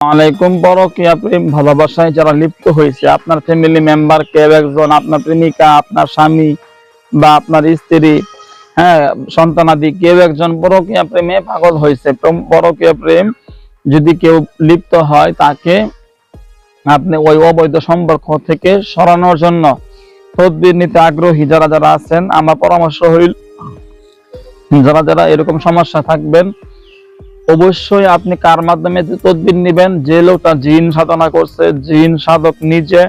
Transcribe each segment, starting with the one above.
আলাইকুম। পরকীয়া প্রেম ভালোবাসায় যারা লিপ্ত হয়েছে, আপনার ফ্যামিলি মেম্বার কেউ একজন, আপনার প্রেমিকা, আপনার স্বামী বা আপনার স্ত্রী, সন্তানাদি কেউ একজন পরকীয়া প্রেমে পাগল হয়েছে। পরকীয়া প্রেম যদি কেউ লিপ্ত হয়, তাকে আপনি ওই অবৈধ সম্পর্ক থেকে সরানোর জন্য তদবির নিতে আগ্রহী যারা যারা আছেন, আমার পরামর্শ হইল যারা যারা এরকম সমস্যা থাকবেন, অবশ্যই আপনি কার মাধ্যমে তদবির নিবেন? যে লোকটা জিন সাধনা করছে, জিন সাধক নিজে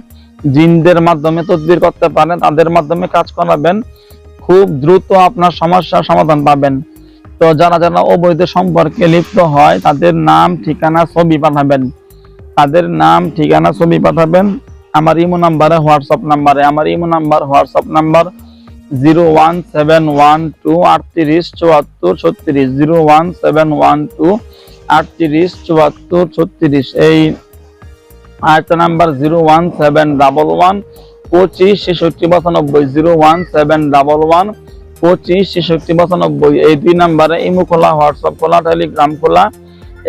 জিনদের মাধ্যমে তদবির করতে পারেন, তাদের মাধ্যমে কাজ করাবেন, খুব দ্রুত আপনার সমস্যার সমাধান পাবেন। তো যারা যারা অবৈধ সম্পর্কে লিপ্ত হয়, তাদের নাম ঠিকানা ছবি পাঠাবেন, তাদের নাম ঠিকানা ছবি পাঠাবেন আমার ইমো নাম্বারে, হোয়াটসঅ্যাপ নাম্বারে। আমার ইমো নাম্বার, হোয়াটসঅ্যাপ নাম্বার 01712387436, 01712387436। এই আরেকটা নাম্বার 01711256692, 01711256692। এই দুই নাম্বারে ইমো খোলা, হোয়াটসঅ্যাপ খোলা, টেলিগ্রাম খোলা।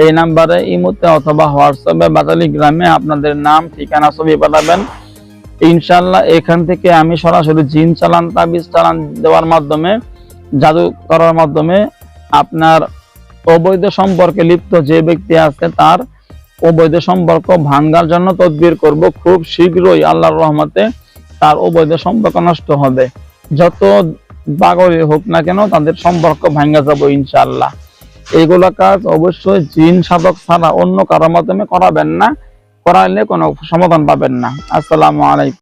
এই নাম্বারে ইমোতে অথবা হোয়াটসঅ্যাপে বা টেলিগ্রামে আপনাদের নাম ঠিকানা ছবি পাঠাবেন। ইনশাআল্লাহ এখান থেকে আমি সরাসরি জিন চালান, তাবিজ চালান দেওয়ার মাধ্যমে, জাদু করার মাধ্যমে আপনার অবৈধ সম্পর্কে লিপ্ত যে ব্যক্তি আছে তার অবৈধ সম্পর্ক ভাঙ্গার জন্য তদবির করব। খুব শীঘ্রই আল্লাহর রহমতে তার অবৈধ সম্পর্ক নষ্ট হবে। যত পাগলই হোক না কেন, তাদের সম্পর্ক ভাঙ্গা যাবে ইনশাআল্লাহ। এইগুলো কাজ অবশ্যই জিন সাধক ছাড়া অন্য কারোর মাধ্যমে করাবেন না, করাইলে কোনো সমাধান পাবেন না। আসসালামু আলাইকুম।